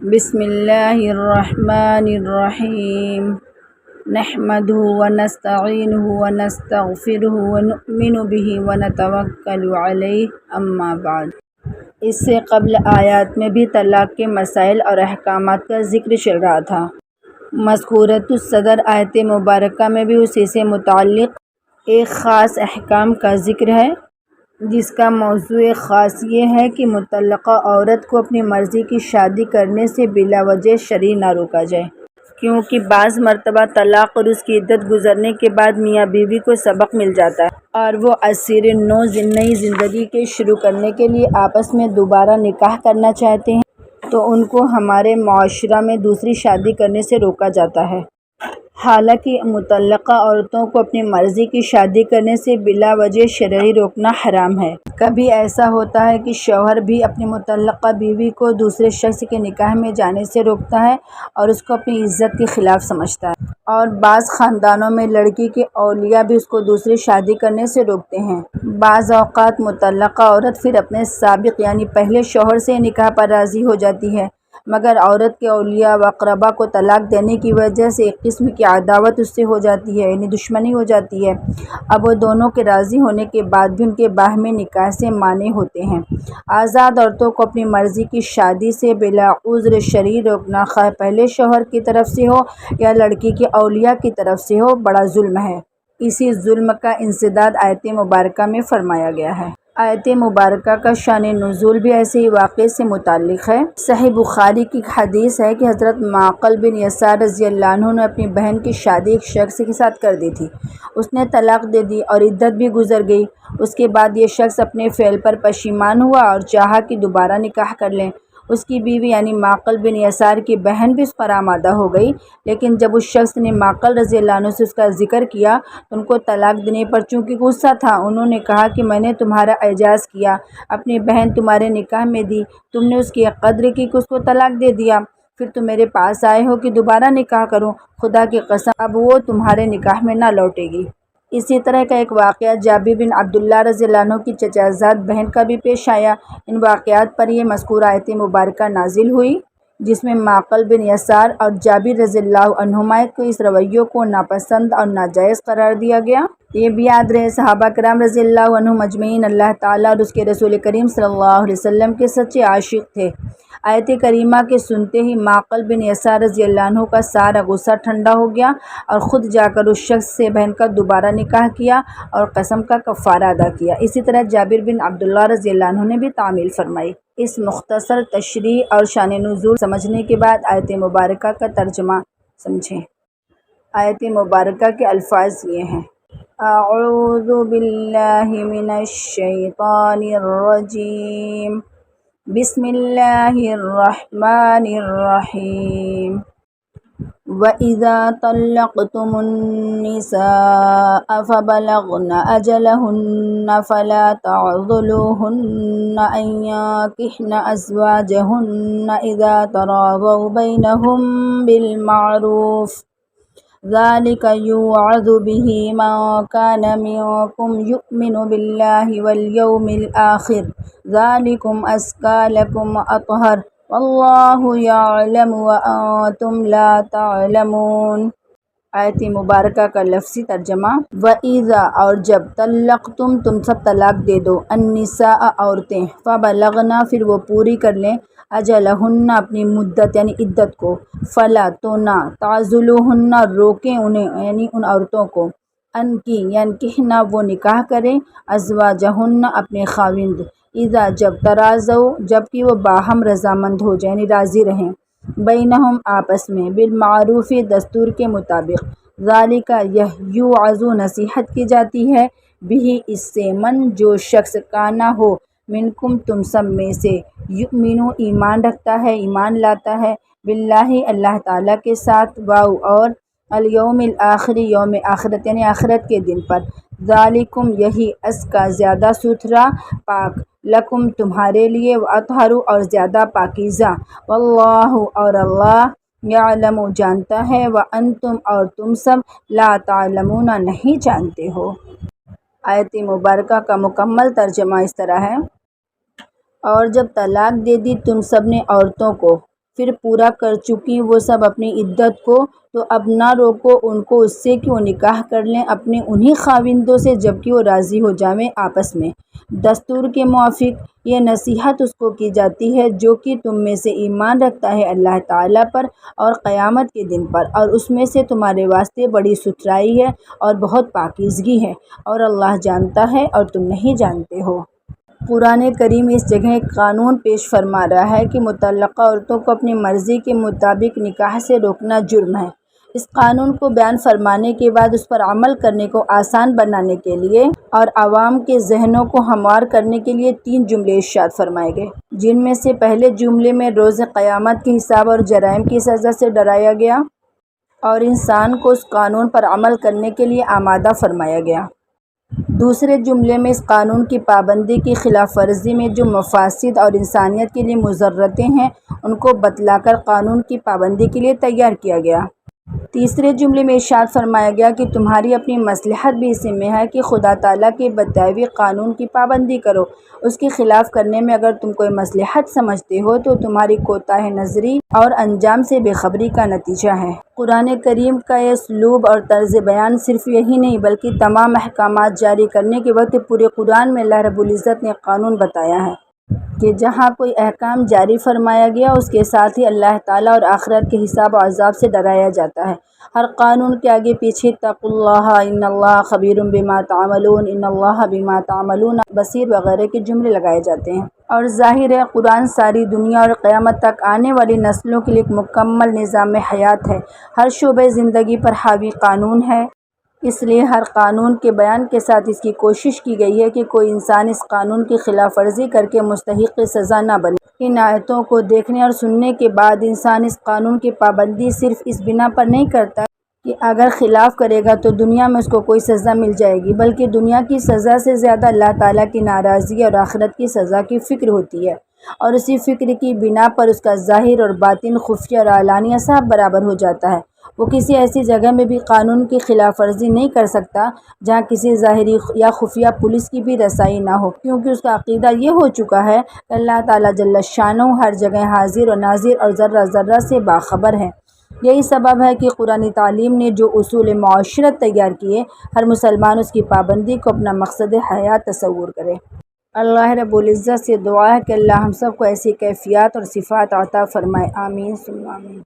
بسم اللہ الرحمن الرحیم نحمده ونستعینه ونستغفره ونؤمن به ونتوکل علیہ اما بعد۔ اس سے قبل آیات میں بھی طلاق کے مسائل اور احکامات کا ذکر چل رہا تھا۔ مذکورۃ الصدر آیت مبارکہ میں بھی اسی سے متعلق ایک خاص احکام کا ذکر ہے، جس کا موضوع خاص یہ ہے کہ مطلقہ عورت کو اپنی مرضی کی شادی کرنے سے بلا وجہ شرعی نہ روکا جائے، کیونکہ بعض مرتبہ طلاق اور اس کی عدت گزرنے کے بعد میاں بیوی کو سبق مل جاتا ہے اور وہ ازسر نو نئی زندگی کے شروع کرنے کے لیے آپس میں دوبارہ نکاح کرنا چاہتے ہیں تو ان کو ہمارے معاشرہ میں دوسری شادی کرنے سے روکا جاتا ہے۔ حالانکہ مطلقہ عورتوں کو اپنی مرضی کی شادی کرنے سے بلا وجہ شرعی روکنا حرام ہے۔ کبھی ایسا ہوتا ہے کہ شوہر بھی اپنی مطلقہ بیوی کو دوسرے شخص کے نکاح میں جانے سے روکتا ہے اور اس کو اپنی عزت کے خلاف سمجھتا ہے، اور بعض خاندانوں میں لڑکی کے اولیاء بھی اس کو دوسری شادی کرنے سے روکتے ہیں۔ بعض اوقات مطلقہ عورت پھر اپنے سابق یعنی پہلے شوہر سے نکاح پر راضی ہو جاتی ہے، مگر عورت کے اولیاء و اقربا کو طلاق دینے کی وجہ سے ایک قسم کی عداوت اس سے ہو جاتی ہے، یعنی دشمنی ہو جاتی ہے۔ اب وہ دونوں کے راضی ہونے کے بعد بھی ان کے باہمی نکاح سے مانع ہوتے ہیں۔ آزاد عورتوں کو اپنی مرضی کی شادی سے بلا عذر شرعی روکنا، خواہ پہلے شوہر کی طرف سے ہو یا لڑکی کے اولیاء کی طرف سے ہو، بڑا ظلم ہے۔ اسی ظلم کا انسداد آیت مبارکہ میں فرمایا گیا ہے۔ آیت مبارکہ کا شان نزول بھی ایسے ہی واقعے سے متعلق ہے۔ صحیح بخاری کی حدیث ہے کہ حضرت معقل بن یسار رضی اللہ عنہ نے اپنی بہن کی شادی ایک شخص کے ساتھ کر دی تھی۔ اس نے طلاق دے دی اور عدت بھی گزر گئی۔ اس کے بعد یہ شخص اپنے فعل پر پشیمان ہوا اور چاہا کہ دوبارہ نکاح کر لیں۔ اس کی بیوی یعنی معقل بن یسار کی بہن بھی اس پر آمادہ ہو گئی، لیکن جب اس شخص نے معقل رضی اللہ عنہ سے اس کا ذکر کیا تو ان کو طلاق دینے پر چونکہ غصہ تھا، انہوں نے کہا کہ میں نے تمہارا اعجاز کیا، اپنی بہن تمہارے نکاح میں دی، تم نے اس کی قدر کی کہ اس کو طلاق دے دیا، پھر تم میرے پاس آئے ہو کہ دوبارہ نکاح کرو، خدا کی قسم اب وہ تمہارے نکاح میں نہ لوٹے گی۔ اسی طرح کا ایک واقعہ جابر بن عبداللہ رضی اللہ عنہ کی چچا زاد بہن کا بھی پیش آیا۔ ان واقعات پر یہ مذکورہ آیت مبارکہ نازل ہوئی، جس میں معقل بن یسار اور جابر رضی اللہ عنہما کے اس رویے کو ناپسند اور ناجائز قرار دیا گیا۔ یہ بھی یاد رہے صحابہ کرام رضی اللہ عنہم اجمعین اللہ تعالیٰ اور اس کے رسول کریم صلی اللہ علیہ وسلم کے سچے عاشق تھے۔ آیت کریمہ کے سنتے ہی معقل بن یسار رضی اللہ عنہ کا سارا غصہ ٹھنڈا ہو گیا اور خود جا کر اس شخص سے بہن کا دوبارہ نکاح کیا اور قسم کا کفارہ ادا کیا۔ اسی طرح جابر بن عبداللہ رضی اللہ عنہ نے بھی تعمیل فرمائی۔ اس مختصر تشریح اور شان نزول سمجھنے کے بعد آیت مبارکہ کا ترجمہ سمجھیں۔ آیت مبارکہ کے الفاظ یہ ہیں: اعوذ باللہ من الشیطان الرجیم، بسم اللہ الرحمن الرحیم، وَإِذَا طَلَّقْتُمُ النِّسَاءَ فَبَلَغْنَ أَجَلَهُنَّ فَلَا تَعْضُلُوهُنَّ أَن يَنكِحْنَ أَزْوَاجَهُنَّ إِذَا تَرَاضَوْا بَيْنَهُم بِالْمَعْرُوفِ ذَلِكَ يُوعَظُ بِهِ مَن كَانَ مِنكُمْ يُؤْمِنُ بِاللَّهِ وَالْيَوْمِ الْآخِرِ ذَلِكُمْ أَزْكَىٰ لَكُمْ وَأَطْهَرُ وَاللَّهُ يَعْلَمُ وَأَنتُمْ لَا تَعْلَمُونَ۔ آیت مبارکہ کا لفظی ترجمہ: وَإِذَا اور جب طلقتم تم سب طلاق دے دو، النساء عورتیں، فبلغنا پھر وہ پوری کر لیں، اجلہن اپنی مدت یعنی عدت کو، فلا تو نہ، تعضلوہن روکیں انہیں یعنی ان عورتوں کو، ان کی ینکحن وہ نکاح کریں، ازواجہن اپنے خاوند، اذا جب تراضوا جبکہ وہ باہم رضامند ہو جائیں یعنی راضی رہیں، بینہم آپس میں، بالمعروف دستور کے مطابق، ذالک یہ، یوعظ نصیحت کی جاتی ہے، بھی اس سے، من جو شخص کانا ہو، منکم تم سب میں سے، یؤمنو ایمان رکھتا ہے ایمان لاتا ہے، باللہ اللہ تعالیٰ کے ساتھ، واو اور الیوم الآخر یوم آخرت یعنی آخرت کے دن پر، ذالکم یہی، ازکیٰ زیادہ ستھرا پاک، لکم تمہارے لیے، واطہر اور زیادہ پاکیزہ، واللہ اور اللہ، یعلم جانتا ہے، وانتم اور تم سب، لا تعلمون نہیں جانتے ہو۔ آیت مبارکہ کا مکمل ترجمہ اس طرح ہے: اور جب طلاق دے دی تم سب نے عورتوں کو، پھر پورا کر چکی وہ سب اپنی عدت کو، تو اب نہ روکو ان کو اس سے کہ وہ نکاح کر لیں اپنے انہی خاوندوں سے جبکہ وہ راضی ہو جائیں آپس میں۔ دستور کے موافق یہ نصیحت اس کو کی جاتی ہے جو کہ تم میں سے ایمان رکھتا ہے اللہ تعالیٰ پر اور قیامت کے دن پر، اور اس میں سے تمہارے واسطے بڑی ستھرائی ہے اور بہت پاکیزگی ہے، اور اللہ جانتا ہے اور تم نہیں جانتے ہو۔ قرآن کریم اس جگہ ایک قانون پیش فرما رہا ہے کہ مطلقہ عورتوں کو اپنی مرضی کے مطابق نکاح سے روکنا جرم ہے۔ اس قانون کو بیان فرمانے کے بعد اس پر عمل کرنے کو آسان بنانے کے لیے اور عوام کے ذہنوں کو ہموار کرنے کے لیے 3 جملے ارشاد فرمائے گئے، جن میں سے پہلے جملے میں روز قیامت کے حساب اور جرائم کی سزا سے ڈرایا گیا اور انسان کو اس قانون پر عمل کرنے کے لیے آمادہ فرمایا گیا۔ دوسرے جملے میں اس قانون کی پابندی کی خلاف ورزی میں جو مفاسد اور انسانیت کے لیے مضرتیں ہیں ان کو بتلا کر قانون کی پابندی کے لیے تیار کیا گیا۔ تیسرے جملے میں ارشاد فرمایا گیا کہ تمہاری اپنی مصلحت بھی اسی میں ہے کہ خدا تعالیٰ کے بتائے ہوئے قانون کی پابندی کرو، اس کے خلاف کرنے میں اگر تم کوئی مصلحت سمجھتے ہو تو تمہاری کوتاہ نظری اور انجام سے بے خبری کا نتیجہ ہے۔ قرآن کریم کا یہ اسلوب اور طرز بیان صرف یہی نہیں بلکہ تمام احکامات جاری کرنے کے وقت پورے قرآن میں اللہ رب العزت نے قانون بتایا ہے کہ جہاں کوئی احکام جاری فرمایا گیا اس کے ساتھ ہی اللہ تعالیٰ اور آخرت کے حساب و عذاب سے ڈرایا جاتا ہے۔ ہر قانون کے آگے پیچھے اتقوا اللہ ان اللہ خبیر بما تعملون، ان اللہ بما تعملون بصیر وغیرہ کے جملے لگائے جاتے ہیں، اور ظاہر ہے قرآن ساری دنیا اور قیامت تک آنے والی نسلوں کے لیے ایک مکمل نظام حیات ہے، ہر شعبہ زندگی پر حاوی قانون ہے۔ اس لیے ہر قانون کے بیان کے ساتھ اس کی کوشش کی گئی ہے کہ کوئی انسان اس قانون کی خلاف ورزی کر کے مستحق سزا نہ بنے۔ ان آیتوں کو دیکھنے اور سننے کے بعد انسان اس قانون کی پابندی صرف اس بنا پر نہیں کرتا کہ اگر خلاف کرے گا تو دنیا میں اس کو کوئی سزا مل جائے گی، بلکہ دنیا کی سزا سے زیادہ اللہ تعالیٰ کی ناراضگی اور آخرت کی سزا کی فکر ہوتی ہے، اور اسی فکر کی بنا پر اس کا ظاہر اور باطن، خفیہ اور علانیہ سب برابر ہو جاتا ہے۔ وہ کسی ایسی جگہ میں بھی قانون کی خلاف ورزی نہیں کر سکتا جہاں کسی ظاہری یا خفیہ پولیس کی بھی رسائی نہ ہو، کیونکہ اس کا عقیدہ یہ ہو چکا ہے کہ اللہ تعالیٰ جل شانہ ہر جگہ حاضر و ناظر اور ذرہ ذرہ سے باخبر ہے۔ یہی سبب ہے کہ قرآن تعلیم نے جو اصول معاشرت تیار کیے، ہر مسلمان اس کی پابندی کو اپنا مقصد حیات تصور کرے۔ اللہ رب العزت سے دعا ہے کہ اللہ ہم سب کو ایسی کیفیات اور صفات عطا فرمائے، آمین ثم آمین۔